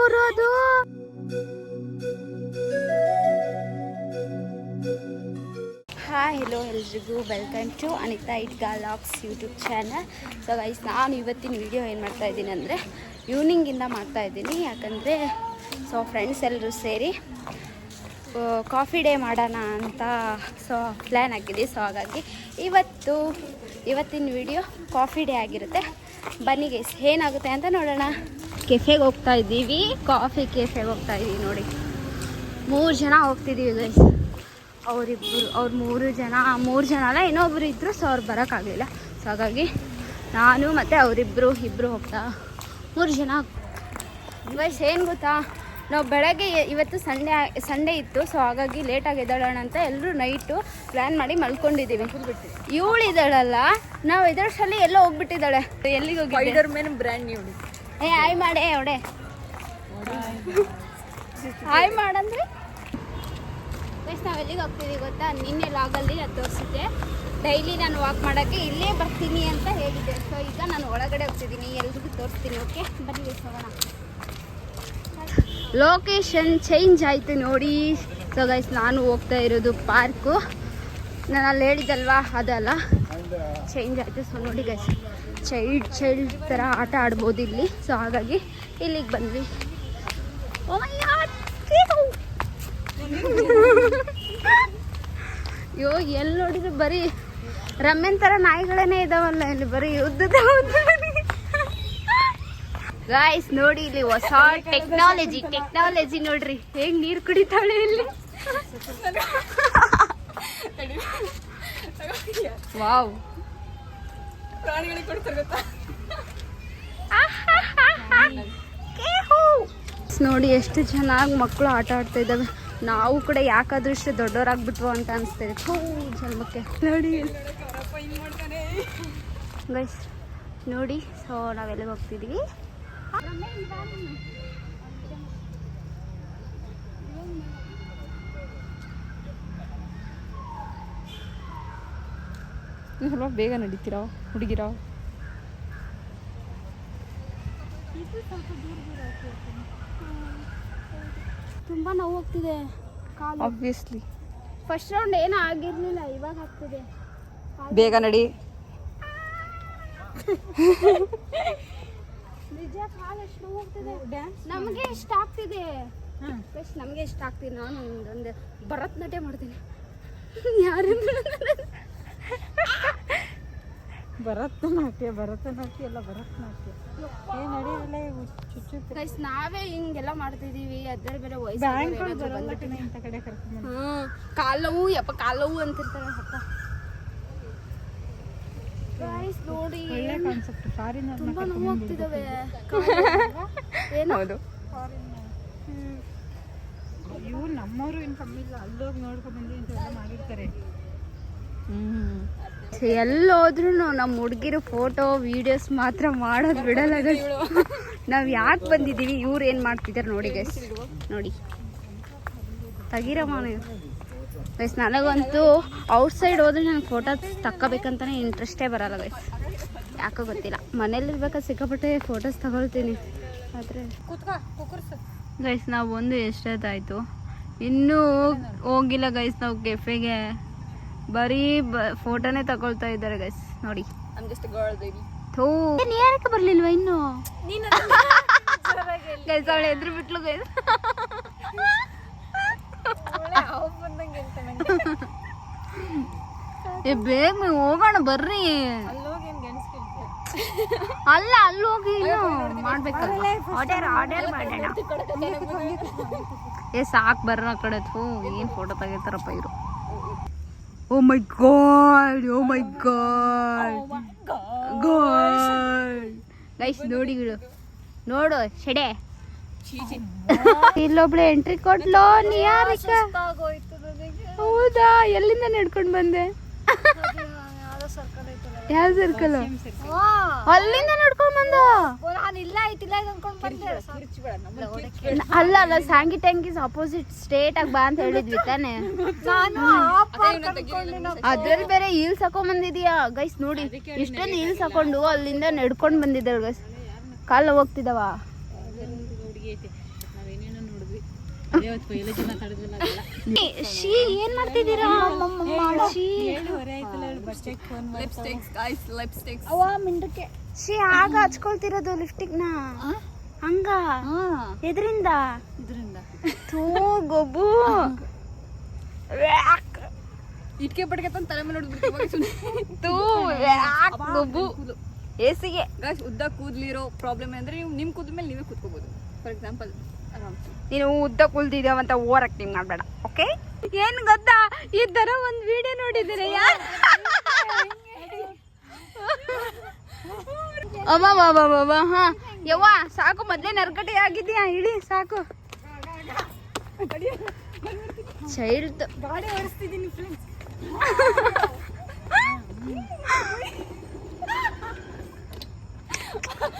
ಬರೋದು? Hi hello ಎಲ್ರಿಗೂ welcome to Anita ಇಟ್ಗಾ logs YouTube channel. So guys, ನಾನು ಇವತ್ತಿನ ವಿಡಿಯೋ ಏನು ಮಾಡ್ತಾಯಿದ್ದೀನಿ ಅಂದರೆ ಈವ್ನಿಂಗಿಂದ ಮಾಡ್ತಾಯಿದ್ದೀನಿ. ಯಾಕಂದರೆ ಸೊ ಫ್ರೆಂಡ್ಸ್ ಎಲ್ಲರೂ ಸೇರಿ ಕಾಫಿ ಡೇ ಮಾಡೋಣ ಅಂತ ಪ್ಲ್ಯಾನ್ ಆಗಿದೆ. ಸೊ ಹಾಗಾಗಿ ಇವತ್ತಿನ ವಿಡಿಯೋ ಕಾಫಿ ಡೇ ಆಗಿರುತ್ತೆ. ಬನ್ನಿ ಗೈಸ್, ಏನಾಗುತ್ತೆ ಅಂತ ನೋಡೋಣ. ಕೆಫೆಗೆ ಹೋಗ್ತಾ ಇದ್ದೀವಿ, ಕಾಫಿ ಕೆಫೆಗೆ ಹೋಗ್ತಾ ಇದ್ದೀವಿ. ನೋಡಿ 3 ಜನ ಹೋಗ್ತಿದ್ದೀವಿ ಗೈಸ್. ಅವ್ರು 3 ಜನ ಅಲ್ಲ, ಇನ್ನೊಬ್ರು ಇದ್ದರು. ಸೊ ಅವ್ರು ಬರೋಕ್ಕಾಗಲಿಲ್ಲ. ಸೊ ಹಾಗಾಗಿ ನಾನು ಮತ್ತು ಅವರಿಬ್ಬರು ಹೋಗ್ತಾ 3 ಜನ ಗೈಸ್. ಏನು ಗೊತ್ತಾ, ನಾವು ಬೆಳಗ್ಗೆ ಇವತ್ತು ಸಂಡೇ ಇತ್ತು. ಸೊ ಹಾಗಾಗಿ ಲೇಟಾಗಿ ಎದ್ದೇಳೋಣ ಅಂತ ಎಲ್ಲರೂ ನೈಟು ಪ್ಲ್ಯಾನ್ ಮಾಡಿ ಮಲ್ಕೊಂಡಿದ್ದೀವಿ. ಇವಳು ಇದ್ದಾಳಲ್ಲ, ನಾವು ಇದರಷ್ಟಲ್ಲಿ ಎಲ್ಲೋ ಹೋಗ್ಬಿಟ್ಟಿದ್ದಾಳೆ. ಎಲ್ಲಿಗೆ ಹೋಗಿ spider man brand new. Hi ಮಾಡೇ ಅವಡೆ, ಹಾಯ್ ಮಾಡಂದ್ರೆ ಗೈಸ್. ನಾವು ಎಲ್ಲಿಗೆ ಹೋಗ್ತೀವಿ ಗೊತ್ತಾ, ನಿನ್ನೆ ಲಾಗಲ್ಲಿ ಅದು ತೋರಿಸಿದ್ದೆ. ಡೈಲಿ ನಾನು ವಾಕ್ ಮಾಡೋಕ್ಕೆ ಇಲ್ಲೇ ಬರ್ತೀನಿ ಅಂತ ಹೇಳಿದ್ದೆ. ಸೊ ಈಗ ನಾನು ಒಳಗಡೆ ಹೋಗ್ತಿದ್ದೀನಿ, ಎಲ್ರಿಗೂ ತೋರಿಸ್ತೀನಿ. ಓಕೆ ಬನ್ನಿ ಗೈಸ್, ಹೋಗೋಣ. ಲೊಕೇಶನ್ ಚೇಂಜ್ ಆಯಿತು ನೋಡಿ. ಸೊ ಗೈಸ್, ನಾನು ಹೋಗ್ತಾ ಇರೋದು ಪಾರ್ಕು. ನಾನು ಅಲ್ಲಿ ಹೇಳಿದ್ದಲ್ವಾ, ಅದಲ್ಲ, ಚೇಂಜ್ ಆಯಿತು. ಸೊ ನೋಡಿ ಗೈಸ್, ಚೈಲ್ಡ್ ಥರ ಆಟ ಆಡ್ಬೋದು ಇಲ್ಲಿ. ಸೊ ಹಾಗಾಗಿ ಇಲ್ಲಿಗೆ ಬಂದ್ವಿ. ಅಯ್ಯೋ, ಎಲ್ಲಿ ನೋಡಿದ್ರು ಬರೀ ರಮ್ಯನ್ ಥರ ನಾಯಿಗಳೇ ಇದಾವಲ್ಲ ಇಲ್ಲಿ, ಬರೀ ಯುದ್ಧದ. ಗಾಯ್ಸ್ ನೋಡಿ, ಇಲ್ಲಿ ಹೊಸ ಟೆಕ್ನಾಲಜಿ ನೋಡ್ರಿ, ಹೇಗ್ ನೀರು ಕುಡಿತಾಳೆ ಇಲ್ಲಿ. ವಾವ್, ನೋಡಿ ಎಷ್ಟು ಚೆನ್ನಾಗಿ ಮಕ್ಕಳು ಆಟ ಆಡ್ತಾ ಇದ್ದಾವೆ. ನಾವು ಕೂಡ ಯಾಕಾದ್ರೂ ಇಷ್ಟು ದೊಡ್ಡವರಾಗ್ಬಿಟ್ವು ಅಂತ ಅನಿಸ್ತಿದೆ ಜನ್ಮಕ್ಕೆ. ನೋಡಿ ಗೈಸ್, ನೋಡಿ. ಸೊ ನಾವೆಲ್ಲಿಗೆ ಹೋಗ್ತಿದ್ದೀವಿ? ಸ್ವಲ್ಪ ಬೇಗ ನಡೀತೀರಾ ಹುಡುಗಿರ? ತುಂಬ ನೋವು ಹೋಗ್ತಿದೆ ಕಾಲು. ಆಬ್ವಿಯಸ್ಲಿ ಫಸ್ಟ್ ರೌಂಡ್ ಏನೂ ಆಗಿರಲಿಲ್ಲ, ಇವಾಗ ಆಗ್ತಿದೆ. ಬೇಗ ನಡಿ. ನಿಜ ಕಾಲು ಎಷ್ಟು ನೋವು ಹೋಗ್ತಿದೆ. ನಮಗೆ ಇಷ್ಟ ಆಗ್ತಿದೆ. ನಮಗೆ ಇಷ್ಟ ಆಗ್ತಿದೆ. ನಾನು ಒಂದು ಭರತನಾಟ್ಯ ಮಾಡ್ತೀನಿ. ಯಾರಿಂದ ಭರತನಾಟ್ಯ ಎಲ್ಲ ಭರತನಾಟ್ಯ ಗೈಸ್, ನಾವೇ ಹಿಂಗೆಲ್ಲ ಮಾಡ್ತಿದೀವಿ. ಅದ್ರ ಬೇರೆ ವಯಸ್ಸು ಕಾಲವು ಕಾಲವು ಅಂತಿರ್ತಾರೆ. ಗೈಸ್ ನೋಡಿ, ತುಂಬಾ ನೋವು ಆಗ್ತಿದಾವೆ. ಹೌದು, ಇವ್ರು ನಮ್ಮವರು ಏನು ಕಮ್ಮಿ ಇಲ್ಲ. ಅಲ್ಲೋಗಿ ನೋಡ್ಕೊಂಡು ಬಂದು ಇಂಥವೆಲ್ಲ ಮಾಡಿರ್ತಾರೆ. ಎಲ್ಲೋದ್ರೂ ನಮ್ಮ ಹುಡುಗಿರು ಫೋಟೋ ವಿಡಿಯೋಸ್ ಮಾತ್ರ ಮಾಡೋದು ಬಿಡಲ್ಲ. ನಾವು ಯಾಕೆ ಬಂದಿದ್ದೀವಿ, ಇವ್ರು ಏನು ಮಾಡ್ತಿದ್ದಾರೆ ನೋಡಿ ಗೈಸ್. ನೋಡಿ ತೆಗಿರಮ್ಮ ಗೈಸ್. ನನಗಂತೂ ಔಟ್ಸೈಡ್ ಹೋದ್ರೆ ನನಗೆ ಫೋಟೋ ತಕ್ಕೋಬೇಕಂತಾನೆ ಇಂಟ್ರೆಸ್ಟೇ ಬರಲ್ಲ ಗೈಸ್. ಯಾಕೋ ಗೊತ್ತಿಲ್ಲ. ಮನೇಲಿರ್ಬೇಕಾದ್ರೆ ಸಿಕ್ಕಾಪಟ್ಟೆ ಫೋಟೋಸ್ ತಗೊಳ್ತೀನಿ. ಆದರೆ ಗೈಸ್, ನಾವು ಒಂದು ಎಷ್ಟೊತ್ತಾಯಿತು, ಇನ್ನೂ ಹೋಗಿಲ್ಲ ಗೈಸ್. ನಾವು ಕೆಫೆಗೆ ಬರೀ ಫೋಟೋನೇ ತಗೊಳ್ತಾ ಇದ್ದಾರೆ ಗೈಸ್. ನೋಡಿ, ಯಾರಕ್ಕೆ ಬರ್ಲಿಲ್ವಾ ಇನ್ನು ಗೈಸ್? ಅವಳು ಎದ್ರು ಬಿಟ್ಲು ಗೈಸ್. ಬೇಗ ಹೋಗೋಣ ಬರ್ರಿ. ಅಲ್ಲ, ಅಲ್ಲಿ ಹೋಗಿ ಮಾಡ್ಬೇಕಲ್ಲ, ಆರ್ಡರ್ ಮಾಡೋಣ. ಸಾಕು ಬರ್ರ ಆ ಕಡೆ. ಏನು ಫೋಟೋ ತೆಗಿತಾರಪ್ಪ ಇವರು. Oh my god, ಗೈಸ್ ನೋಡಿ, ನೋಡು ಶೆಡೆ. ಇಲ್ಲೊಬ್ಳು ಎಂಟ್ರಿ ಕೊಟ್ಲೋ. ಹೌದಾ? ಎಲ್ಲಿಂದ ನಡ್ಕೊಂಡು ಬಂದೆ? ಯಾವ ಸರ್ಕಲ್? ಅಲ್ಲಿಂದ ನಡ್ಕೊಂಡ್ ಬಂದ. ಅಲ್ಲ, ಸ್ಯಾಂಗಿ ಟ್ಯಾಂಕೀಸ್ ಅಪೋಸಿಟ್ ಸ್ಟ್ರೇಟ್ ಆಗಿ ಬಾ ಅಂತ ಹೇಳಿದ್ವಿ ತಾನೆ. ಅದ್ರಲ್ಲಿ ಬೇರೆ ಹೀಲ್ಸ್ ಹಾಕೊಂಡ್ ಬಂದಿದ್ಯಾ ಗೈಸ್. ನೋಡಿ, ಇಷ್ಟೊಂದು ಹೀಲ್ಸ್ ಹಾಕೊಂಡು ಅಲ್ಲಿಂದ ನಡ್ಕೊಂಡ್ ಬಂದಿದ್ದಾಳೆ ಗೈಸ್. ಕಾಲ ಹೋಗ್ತಿದವ. ಶೀ ಏನ್ ಮಾಡ್ತಿದ್ದೀರಾ? ಶೀ ಆಗ ಹಚ್ಕೊಳ್ತಿರೋದು ಲಿಪ್ಸ್ಟಿಕ್ ನ ಹಂಗ ಎದ್ರಿಂದ ಥೂ ಗೊಬ್ಬು ಇಟ್ಕೆ ಪಟ್ಕೆ ತಂದು ತಲೆ ಮೇಲೆ ನೋಡಿದ್ಬಿಟ್ಟು ಥೂ ಗೊಬ್ಬು ಏಸಿಗೆ ಉದ್ದ ಕೂದಲಿರೋ ಪ್ರಾಬ್ಲಮ್ ಅಂದ್ರೆ ನೀವು ನಿಮ್ಮ ಕೂದಲ ಮೇಲೆ ನೀವೇ ಕೂತ್ಕೋಬಹುದು. ಫಾರ್ ಎಕ್ಸಾಂಪಲ್ ನೀನು ಉದ್ದ ಕುಲ್ದಿದ್ದಾವಂತ ಓವರ್ ಆಕ್ಟಿಂಗ್ ಮಾಡಬೇಡ, ಓಕೆ? ಏನ್ ಗೊತ್ತಾ, ಈ ತರ ಒಂದು ವಿಡಿಯೋ ನೋಡಿದ್ದೀರಾ ಯಾರು? ಹಾ ಯವ್ವ ಸಾಕು, ಮೊದ್ಲೇ ನರ್ಕಟಿ ಆಗಿದ್ಯಾ, ಇಳಿ ಸಾಕು. ಚೈಲ್ಡ್ ಗಾಡಿ ಓಡಿಸ್ತಿದ್ದೀನಿ ಫ್ರೆಂಡ್ಸ್.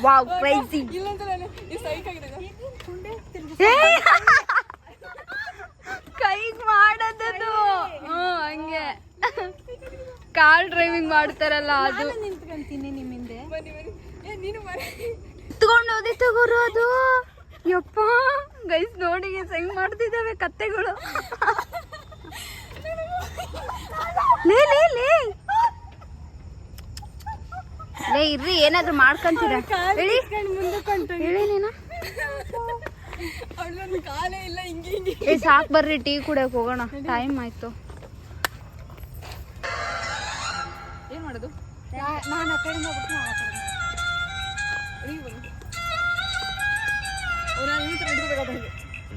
Wow crazy. ಕೈಗ್ ಮಾಡೋದದು ಹಂಗೆ ಕಾರ್ ಡ್ರೈವಿಂಗ್ ಮಾಡ್ತಾರಲ್ಲ ಅದು. ನಿಂತ್ಕೊಂತೀನಿ ನಿಮ್ಮ ಹಿಂದೆ. ತಗೊಂಡು ಹೋದಿ ತಗೋರು ಅದು. ಯಪ್ಪ ಗೈಸ್ ನೋಡಿ ಹೆಂಗ್ ಮಾಡ್ತಿದ್ದಾವೆ ಕತ್ತೆಗಳು. ಲೇ ಲೇ ಲೇ ಲೇ ಇರ್ರಿ, ಏನಾದ್ರು ಮಾಡ್ಕೊಂತೀರಾ ಹೇಳಿ ಹೇಳಿ ನೀನು. ಕಾಲೇ ಇಲ್ಲ ಹಿಂಗೆ ಹಿಂಗೆ. ಏ ಸಾಕ್ ಬರ್ರಿ, ಟೀ ಕುಡಿಯಕ್ ಹೋಗೋಣ, ಟೈಮ್ ಆಯ್ತು. ಏನ್ ಮಾಡೋದು? ನಾನು ಆ ಕಡೆಯಿಂದ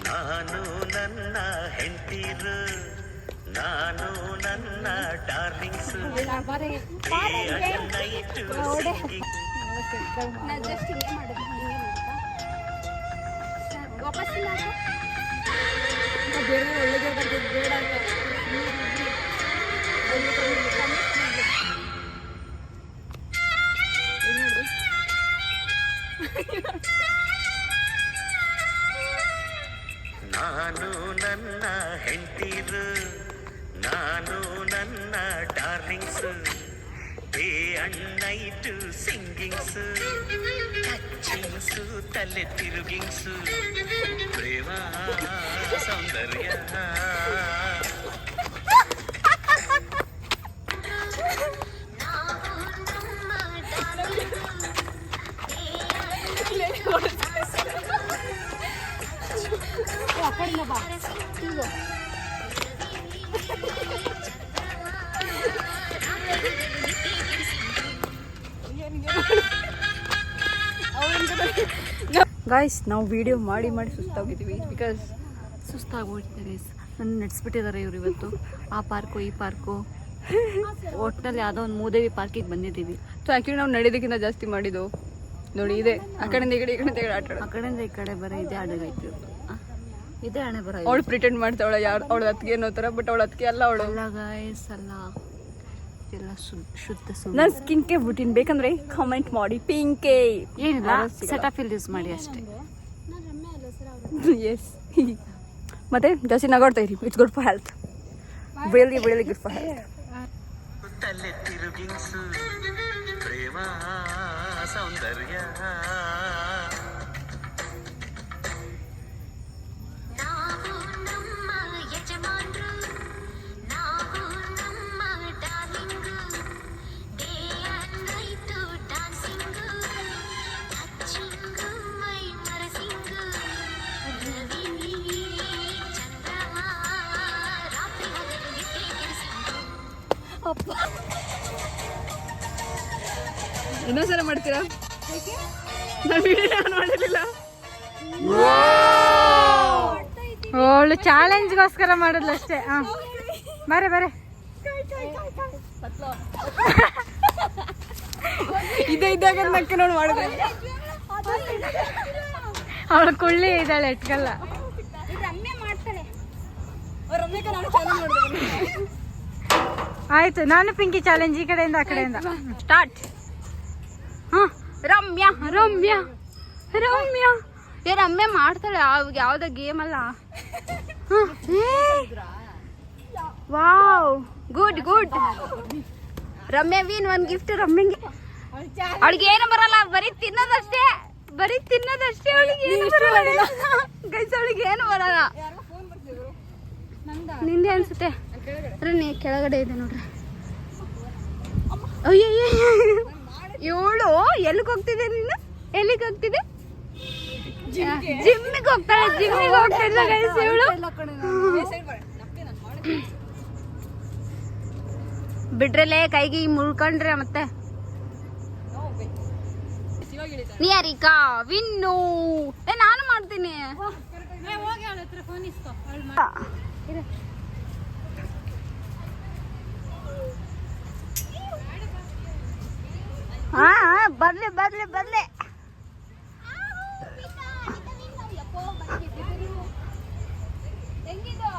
ನಾನು ನನ್ನ ಹೆಂಡತಿರು, ನಾನು ನನ್ನ ಡಾರ್ಲಿಂಗ್ಸ್, ನಾನು ನನ್ನ ಹೆಂಡತಿರು, ನಾನು ನನ್ನ darlings, day and night singings, touchings, ತಲೆ ತಿರುಗಿಂಗ್ಸು, ಪ್ರೇಮ ಸೌಂದರ್ಯ. ಗಾಯ್ಸ್, ನಾವು ವಿಡಿಯೋ ಮಾಡಿ ಮಾಡಿ ಸುಸ್ತಾಗಿದ್ದೀವಿ. ಬಿಕಾಸ್ ಸುಸ್ತಾಗೋಗ್ಬಿಟ್ಟಿದ್ದಾರೆ, ನನ್ನ ನಡೆಸ್ಬಿಟ್ಟಿದ್ದಾರೆ ಇವ್ರು ಇವತ್ತು. ಆ ಪಾರ್ಕು ಈ ಪಾರ್ಕು, ಒಟ್ಟಿನಲ್ಲಿ ಯಾವುದೋ ಒಂದು ಮೂದೇವಿ ಪಾರ್ಕಿಗೆ ಬಂದಿದ್ದೀವಿ. ಸೊ ಆ್ಯಕ್ಚುಲಿ ನಾವು ನಡೆಯೋದಕ್ಕಿಂತ ಜಾಸ್ತಿ ಮಾಡಿದ್ದು ನೋಡಿ ಇದೆ. ಆ ಕಡೆಯಿಂದ ಈ ಕಡೆ, ಈ ಕಡೆಯಿಂದ ಈ ಕಡೆ ಆಟ ಆಡೋದು. ಆ ಕಡೆಯಿಂದ ಈ ಕಡೆ ಬರೋ ಇದೇ ಆಡೋದಾಯ್ತು. ಇದೇ ಹಣೆ ಬರೋ. ಅವಳು ಪ್ರಿಟೆಂಡ್ ಮಾಡ್ತಾವಳ ಯಾರು ಅವಳು ಅದಕ್ಕೆ ಅನ್ನೋ ಥರ, ಬಟ್ ಅವಳು ಅದಕ್ಕೆ ಅಲ್ಲ. ಅವಳು ಅಲ್ಲ ಗಾಯ್ಸ್, ಅಲ್ಲ, ಎಲ್ಲ ಶುದ್ಧ ನಾನು ಸ್ಕಿನ್ ಕೇರ್ ಬಿಟ್ಟಿನ್, ಬೇಕಂದ್ರೆ ಕಮೆಂಟ್ ಮಾಡಿ. ಪಿಂಕೆ ಏನಿಲ್ಲ, ಸೆಟಾಫಿಲ್ ಯೂಸ್ ಮಾಡಿ ಅಷ್ಟೇ. ಎಸ್, ಮತ್ತೆ ಜಾಸ್ತಿ ನಗಾಡ್ತಾ ಇರಿ. It's good for health, really really good for health. ತಲೆ ತಿರುಗಿಂಗ್ಸು, ಪ್ರೇಮ ಸೌಂದರ್ಯ. ಇನ್ನೊಂದ್ಸಲ ಮಾಡ್ತೀರಾ? ನಾನು ವಿಡಿಯೋ ಮಾಡಿರಲಿಲ್ಲ. ಅವಳು ಚಾಲೆಂಜ್ಗೋಸ್ಕರ ಮಾಡಿದ್ಲು ಅಷ್ಟೇ. ಬರೆ ಬರೆ, ಇದೇ ಇದ್ದಾಗ ನಕ್ಕೆ ನೋಡಿ ಮಾಡಿದ್ರೆ. ಅವಳು ಕುಳ್ಳಿ ಇದ್ದಾಳೆ, ಇಟ್ಕಲ್ಲ. ಆಯ್ತು, ನಾನು ಪಿಂಕಿ ಚಾಲೆಂಜ್, ಈ ಕಡೆಯಿಂದ ಆ ಕಡೆಯಿಂದ ಸ್ಟಾರ್ಟ್. ರಮ್ಯಾ ರಮ್ಯಾ ರಮ್ಯಾ ಏ ರಮ್ಯಾ ಮಾಡ್ತಾಳೆ ಯಾವ್ದ ಗೇಮ್ ಅಲ್ಲ. Wow, good good. Ramya win, ಒಂದ್ ಗಿಫ್ಟ್ ರಮ್ಯಂಗೆ. ಅವಳಿಗೆ ಏನು ಬರಲ್ಲ, ಬರೀ ತಿನ್ನೋದಷ್ಟೇ, ಬರೀ ತಿನ್ನೋದಷ್ಟೇ. ಅವಳಿಗೆ ಏನು ಬರಲ್ಲ ಗೈಸ್, ಅವಳಿಗೆ ಏನು ಬರಲ್ಲ. ನಿಂದೆ ಅನ್ಸುತ್ತೆ ಅರೆ ನೀ ಕೆಳಗಡೆ ಇದೆ ನೋಡ್ರಿ. ಅಯ್ಯಯ್ಯ ಇವಳು ಎಲ್ಲಿಗೆ ಹೋಗ್ತಿದೆ ನೀನು? ಎಲ್ಲಿಗೆ ಹೋಗ್ತಿದೆ? ಜಿಮ್ಮಿಗೆ ಹೋಗ್ತಾಳೆ. ಜಿಮ್ಮಿಗೆ ಹೋಗ್ತಿಲ್ಲ ಗೈಸ್ ಇವಳು. ಬಿಡ್ರಲ್ಲೇ ಕೈಗೆ ಮುಳ್ಕೊಂಡ್ರೆ ಮತ್ತೆ. ನಿಯರಿಕಾ ವಿನ್ನು ನಾನು ಮಾಡ್ತೀನಿ. ಹಾ ಬರ್ಲಿ ಬರ್ಲಿ ಬರ್ಲಿ.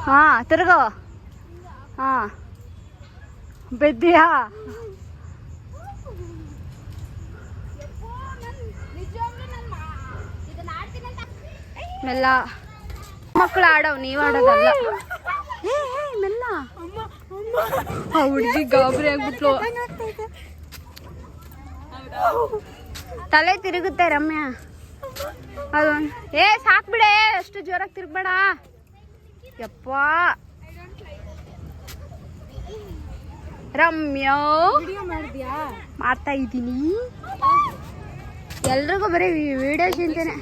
ಹಾ ತಿರ್ಗೋ. ಹಾ ಬಿದ್ದಿಯಾ? ಮೆಲ್ಲ ಮಕ್ಕಳು ಆಡವ್, ನೀವ್ ಆಡೋದಲ್ಲ. ಮೆಲ್ಲ. ಆ ಹುಡುಗಿ ಗಾಬರಿ ಆಗ್ಬಿಟ್ಲು. ತಲೆ ತಿರುಗುತ್ತೆ ರಮ್ಯಾ. ಅದು ಸಾಕ್ಬಿಡೆ, ಅಷ್ಟು ಜೋರಾಗಿ ತಿರ್ಬೇಡ. ಯಪ್ಪ ರಮ್ಯಾ ಮಾಡ್ತಾ ಇದ್ದೀನಿ. ಎಲ್ರಿಗೂ ಬರೀ ವಿಡಿಯೋ ಚಿಂತೆನೆ.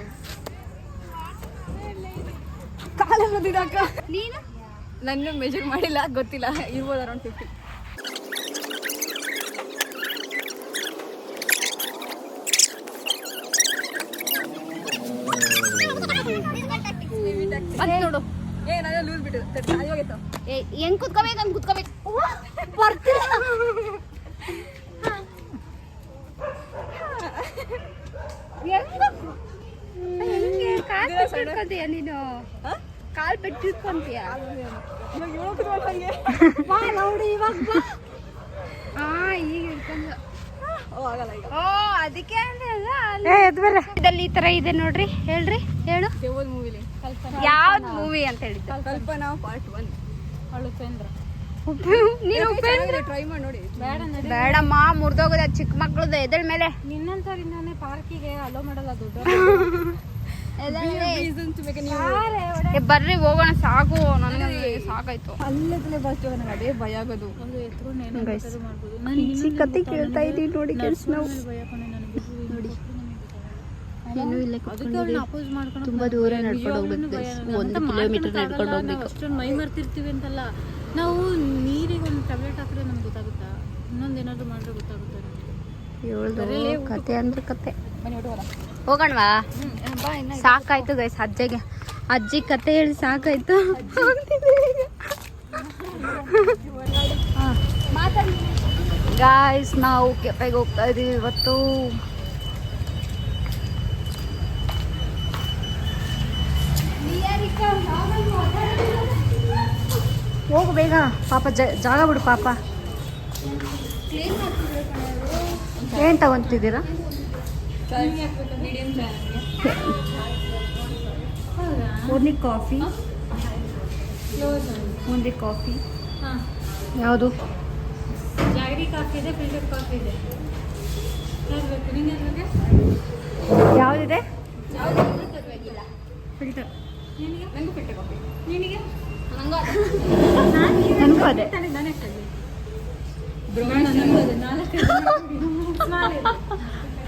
ನೀನು ನನ್ನ ಮೆಜರ್ ಮಾಡಿಲ್ಲ, ಗೊತ್ತಿಲ್ಲ. ಇರ್ಬೋದು ಅರೌಂಡ್ 50. ನೋಡು ಲೂಸ್ ಬಿಟ್ಟು ಹೆಂಗ್ ಕುತ್ಕೋಬೇಕು ಹಂಗ್ ಕುತ್ಕೋಬೇಕು. ಬರ್ತಿಲ್ಲ. ಹೆಂಗೆ ಕಾಲ್ ಪೆಟ್ಟಿಟ್ಕೊತೀಯ ನೀನು? ಕಾಲ್ ಪೆಟ್ಟಿಟ್ಕೊಂತೀಯ? ನೋಡಿ ಇವಾಗ ಈಗ ಹಿಡ್ಕೊಂಡು. ಓ ಅದಕ್ಕೆ ಇದ್ರಲ್ಲಿ ಈ ತರ ಇದೆ ನೋಡ್ರಿ. ಹೇಳ್ರಿ ಹೇಳು. ಮೂವಿಲಿ ಯಾವ್ದು ಮೂವಿ ಅಂತ ಹೇಳಿದ್ದು? ಕಲ್ಪನಾ ಪಾರ್ಟ್ 1. ಅವಳು ಉಪೇಂದ್ರ. ನೀನು ಉಪೇಂದ್ರ ಟ್ರೈ ಮಾಡಿ ನೋಡಿ. ಬೇಡಮ್ಮ, ಮುರ್ದೋಗೋದ ಚಿಕ್ಕ ಮಕ್ಳದ್ದು. ಎದಳ ಮೇಲೆ ನಿನ್ನಂತವ್ರಿಂದಾನೆ ಪಾರ್ಕಿಗೆ ಅಲೋ ಮಾಡಲ್ಲ ದುಡ್ಡು. ಬರ್ರಿ ಹೋಗೋಣ, ಸಾಕು ನನಗೆ ಸಾಕಾಯ್ತು. ಅಲ್ಲೇ ಬಸ್ ನನಗೆ ಅದೇ ಭಯ ಆಗೋದು. ಕತೆ ಕೇಳ್ತಾ ಇದೀವಿ ನೋಡಿ ಗೈಸ್ ನಾವು. ನೋಡಿ ಏನು ಇಲ್ಲೇ ತುಂಬಾ ದೂರ ನಡ್ಕೊಂಡು ಹೋಗ್ಬೇಕು. 1 ಕಿಲೋಮೀಟರ್ ನಡ್ಕೊಂಡು ಹೋಗ್ಬೇಕು. ಅಷ್ಟೊಂದು ಮೈ ಮರ್ತಿರ್ತೀವಿ ಅಂತಲ್ಲ ನಾವು. ನೀರಿಗೆ ಒಂದು ಟ್ಯಾಬ್ಲೆಟ್ ಹಾಕಿದ್ರೆ ನಮ್ಗೆ ಗೊತ್ತಾಗುತ್ತಾ? ಇನ್ನೊಂದೇನಾದ್ರು ಮಾಡಿದ್ರೆ ಗೊತ್ತಾಗುತ್ತೆ. ಹೇಳ್ದು ಕತೆ ಅಂದ್ರೆ ಕತೆ. ಹೋಗೋಣವಾ? ಸಾಕಾಯ್ತು ಗೈಸ್. ಅಜ್ಜಿ ಕತೆ ಹೇಳಿ ಸಾಕಾಯ್ತು. ಗಾಯ್ಸ್ ನಾವು ಕೆಫೆಗೆ ಹೋಗ್ತಾ ಇದೀವಿ ಇವತ್ತು. ಹೋಗು ಬೇಗ ಪಾಪ. ಜಾಗ ಬಿಡು ಪಾಪ. ಏನ್ ತಗೊಂತಿದ್ದೀರಾ? Only coffee. Only coffee. ಯಾವುದು? ಜಾಗರಿ ಕಾಫಿ ಇದೆ, ಫಿಲ್ಟರ್ ಕಾಫಿ ಇದೆ. ಯಾವುದಿದೆ? ಫಿಲ್ಟರ್. ನನಗೂ ಫಿಲ್ಟರ್ ಕಾಫಿ. ನಿನಗೆ? ನನಗೂ ಅದೇ.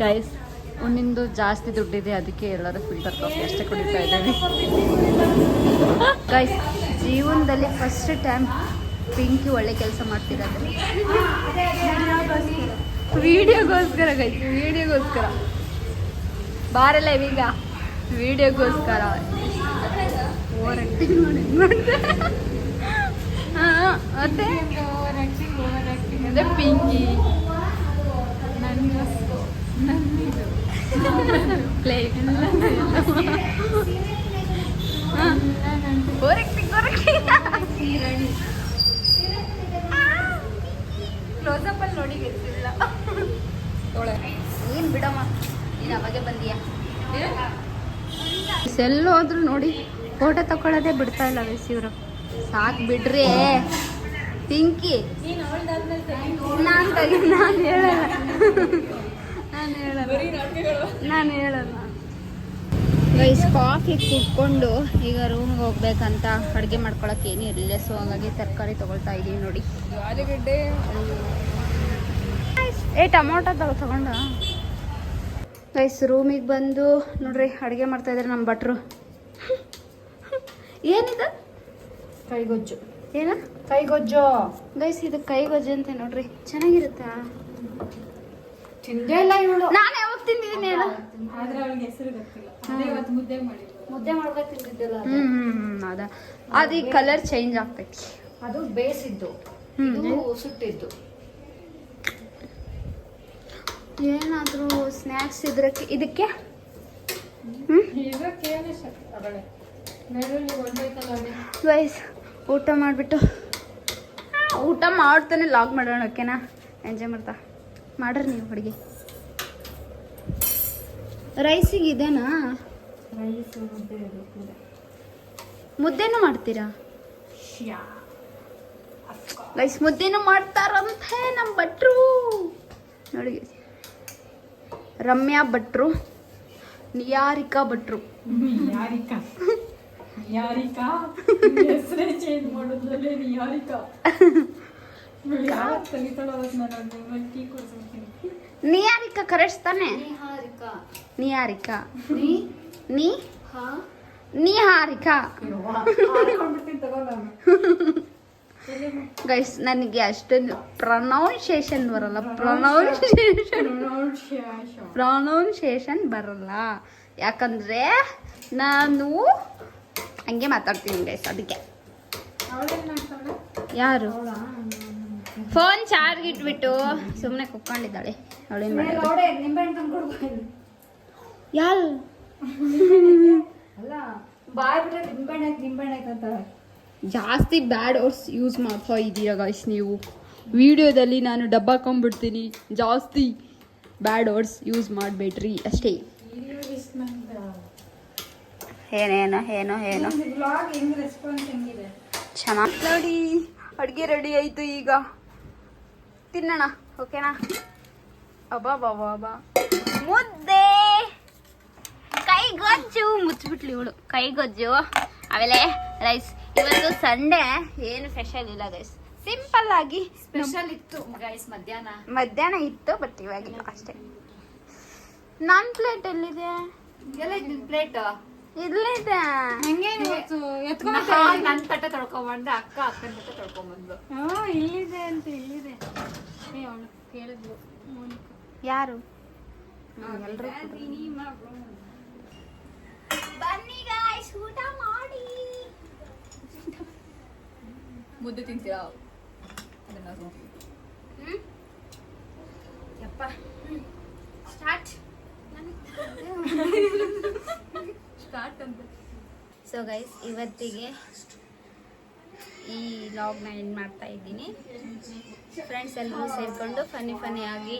ಗೈಸ್ ಒಂದಿಂದು ಜಾಸ್ತಿ ದುಡ್ಡಿದೆ, ಅದಕ್ಕೆ ಎಲ್ಲರೂ ಫಿಲ್ಟರ್ ಕಾಫಿ ಅಷ್ಟೇ ಕುಡಿತಾ ಇದ್ದೀವಿ. ಗೈಸ್ ಜೀವನದಲ್ಲಿ ಫಸ್ಟ್ ಟೈಮ್ ಪಿಂಕಿ ಒಳ್ಳೆ ಕೆಲಸ ಮಾಡ್ತಿರೋದು. ವಿಡಿಯೋಗೋಸ್ಕರ ಗೈಸ್, ವಿಡಿಯೋಗೋಸ್ಕರ. ಬಾರಲ್ಲ ಈಗ ವಿಡಿಯೋಗೋಸ್ಕರ. ಮತ್ತೆ ಪಿಂಕಿ ಕ್ಲೋಸಪ್ ಅಲ್ಲಿ ನೋಡಿ ಗೆಲ್ತಿಲ್ಲ. ಏನ್ ಬಿಡಮ್ಮ, ನೀನು ಅವಾಗೆ ಬಂದೀಯ. ಎಲ್ಲೋದ್ರು ನೋಡಿ ಫೋಟೋ ತಗೊಳ್ಳೋದೇ ಬಿಡ್ತಾ ಇಲ್ಲ ವಯಸ್ಸು ಇವರು. ಸಾಕು ಬಿಡ್ರಿ ಪಿಂಕಿ. ನಾನು ಹೇಳಲ್ಲ. ಗೈಸ್ ಕಾಫಿ ಕುಡ್ಕೊಂಡು ಈಗ ರೂಮ್ಗೆ ಹೋಗ್ಬೇಕಂತ ಅಡುಗೆ ಮಾಡ್ಕೊಳಕ್ಕೆ ಏನೂ ಇರಲಿಲ್ಲ. ಸೊ ಹಾಗಾಗಿ ತರಕಾರಿ ತೊಗೊಳ್ತಾ ಇದ್ದೀವಿ ನೋಡಿ. ಆಲೂಗಡ್ಡೆ ಟೊಮೊಟೊ ತಗೊಂಡ ಗೈಸ್ ರೂಮಿಗೆ ಬಂದು ನೋಡ್ರಿ ಅಡುಗೆ ಮಾಡ್ತಾ ಇದ್ದಾರೆ ನಮ್ಮ ಭಟ್ರು. ಏನಿದೆ ಕೈಗೊಜ್ಜು. ಏನ ಕೈಗೊಜ್ಜು ಗೈಸ್ ಇದು ಕೈಗೊಜ್ಜು ಅಂತ ನೋಡ್ರಿ. ಚೆನ್ನಾಗಿರುತ್ತಾ? ತಿಂದೇ ಇಲ್ಲ ಇವಳು. ನಾನು ಯಾವಾಗ ತಿಂದಿದ್ದೀನಿ ಹೇಳು? ಆದ್ರೆ ಅವಳಿಗೆ ಹೆಸರು ಗೊತ್ತಿಲ್ಲ. ಅದೇ ಇವತ್ತು ಮುದ್ದೆ ಮಾಡಿದ್ರು. ಮುದ್ದೆ ಮಾಡ್ಬೇಕು ತಿಂದಿದ್ದಲ್ಲ ಅದ ಅದು ಈ ಕಲರ್ ಚೇಂಜ್ ಆಗ್ತೈತಿ. ಅದು ಬೇಯಿಸಿದ್ದು, ಇದು ಸುಟ್ಟಿದ್ದು. ಏನಾದರೂ ಸ್ನ್ಯಾಕ್ಸ್ ಇದಕ್ಕೆ ಇದಕ್ಕೇನೆ ಅವಳೆ ಬೆಳ್ಳುಳ್ಳಿ ಒಳ್ಳೆತಲ್ಲ ಅದೇ. ಗೈಸ್ ಊಟ ಮಾಡಿಬಿಟ್ಟು ಊಟ ಮಾಡ್ತಾನೆ ಲಾಗ್ ಮಾಡೋಣ. ಓಕೆನಾ? ಎಂಜಾಯ್ ಮಾಡ್ತಾ ಮಾಡ್ರಿ ನೀವು ಅಡುಗೆ. ರೈಸಿಗೆ ಇದೇನಾ? ರೈಸ್ ಮುದ್ದೆನೂ ಮಾಡ್ತೀರಾ? ಗೈಸ್ ಮುದ್ದೆನೂ ಮಾಡ್ತಾರಂತೆ ನಮ್ಮ ಭಟ್ರು ನೋಡಿ. ರಮ್ಯಾ ಭಟ್ರು, ನಿಯಾರಿಕಾ ಭಟ್ರು. ಯಾರಿಕಾ ಹೆಸರೇ ಚೇಂಜ್ ಮಾಡೋದ್ರಲ್ಲೇ ಯಾರಿಕಾ ನಿಯಾರಿಕಾ ಕರೆಕ್ಟ್ ತಾನೆ? ನಿಯಾರಿಕಾ ನಿಹಾರಿಕಾ. ಗೈಸ್ ನನಗೆ ಅಷ್ಟೊಂದು ಪ್ರೊನೌನ್ಸಿಯೇಷನ್ ಬರಲ್ಲ. ಪ್ರೊನೌನ್ಸಿಯೇಷನ್ ಬರಲ್ಲ ಯಾಕಂದ್ರೆ ನಾನು ಹಂಗೆ ಮಾತಾಡ್ತೀನಿ ಗೈಸ್. ಅದಕ್ಕೆ ಯಾರು ಫೋನ್ ಚಾರ್ಜ್ ಇಟ್ಬಿಟ್ಟು ಸುಮ್ಮನೆ ಕುತ್ಕೊಂಡಿದ್ದಾಳೆ. ಅವಳೇನು ಯಾರು ಅಲ್ಲ ಬಾಯ್ ಬಿಟ್ರೆ ನಿಂಬೆಹಣ್ಣೆ ಅಂತ ಜಾಸ್ತಿ ಬ್ಯಾಡ್ ವರ್ಡ್ಸ್ ಯೂಸ್ ಮಾಡ್ತಾ ಇದ್ದೀರಾ ಗೈಸ್ ನೀವು. ವಿಡಿಯೋದಲ್ಲಿ ನಾನು ಡಬ್ಬಾಕೊಂಡ್ಬಿಡ್ತೀನಿ. ಜಾಸ್ತಿ ಬ್ಯಾಡ್ ವರ್ಡ್ಸ್ ಯೂಸ್ ಮಾಡಬೇಡ್ರಿ ಅಷ್ಟೇ. ಏನೇನೋ ಚೆನ್ನಾಗಿ ನೋಡಿ. ಅಡುಗೆ ರೆಡಿ ಆಯಿತು, ಈಗ ತಿನ್ನೋಣ. ಓಕೆನಾ? ಅಬ್ಬಾ ಮುದ್ದೆ ಕೈಗೊಜ್ಜು. ಮುಚ್ಚಿಬಿಟ್ಲಿ ಇವಳು. ಕೈಗೊಜ್ಜು ಆಮೇಲೆ ರೈಸ್. ಇವತ್ತು ಸಂಡೇ ಏನು ಸ್ಪೆಷಲ್ ಇಲ್ಲ ಗೈಸ್. ಸಿಂಪಲ್ ಆಗಿ ಸ್ಪೆಷಲ್ ಇತ್ತು ಗೈಸ್. ಮಧ್ಯಾಹ್ನ ಇತ್ತು ಬಟ್ ಇವಾಗಿಲ್ಲ ಅಷ್ಟೇ. ನನ್ನ ಪ್ಲೇಟ್ ಎಲ್ಲಿದೆ? ಪ್ಲೇಟ್ ಇಲ್ಲಿದೆ. ನನ್ನ ತಟ್ಟೆ ತೊಳ್ಕೊಂಬಂದೆ, ಅಕ್ಕನ ತಟ್ಟೆ ತೊಳ್ಕೊಂಬಂದು. ಇಲ್ಲಿದೆ ಅಂತ ಇಲ್ಲಿದೆ. ಅವಳು ಕೇಳಿದ್ಲು ಯಾರು? ಎಲ್ಲರೂ ಬನ್ನಿ ಗಾಯ್ಸ್ ಊಟ ಮಾಡಿ. ಮುದ್ದೆ ತಿಂತೀರಾ? ಯಪ್ಪ ಸ್ಟಾರ್ಟ್ ಅಂತ. ಸೊ ಗೈಸ್ ಇವತ್ತಿಗೆ ಈ ಲಾಗ್ನ ಎಂಡ್ ಮಾಡ್ತಾ ಇದ್ದೀನಿ. ಫ್ರೆಂಡ್ಸ್ ಎಲ್ಲರೂ ಸೇರಿಕೊಂಡು ಫನ್ನಿ ಆಗಿ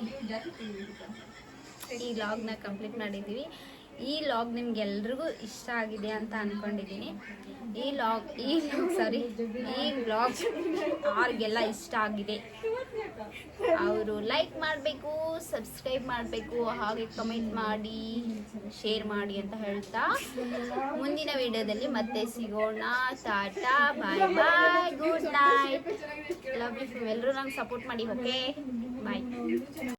ಈ ಲಾಗ್ನ ಕಂಪ್ಲೀಟ್ ಮಾಡಿದ್ದೀವಿ. ಈ ಲಾಗ್ ನಿಮ್ಗೆಲ್ರಿಗೂ ಇಷ್ಟ ಆಗಿದೆ ಅಂತ ಅಂದ್ಕೊಂಡಿದ್ದೀನಿ. ಈ ವ್ಲಾಗ್ ಯಾರಿಗೆಲ್ಲ ಇಷ್ಟ ಆಗಿದೆ ಅವರು ಲೈಕ್ ಮಾಡಬೇಕು, ಸಬ್ಸ್ಕ್ರೈಬ್ ಮಾಡಬೇಕು, ಹಾಗೆ ಕಮೆಂಟ್ ಮಾಡಿ, ಶೇರ್ ಮಾಡಿ ಅಂತ ಹೇಳ್ತಾ ಮುಂದಿನ ವಿಡಿಯೋದಲ್ಲಿ ಮತ್ತೆ ಸಿಗೋಣ. Tata, bye bye, good night, love you. ಎಲ್ಲರೂ ನಂಗೆ ಸಪೋರ್ಟ್ ಮಾಡಿ. ಓಕೆ ಬಾಯ್.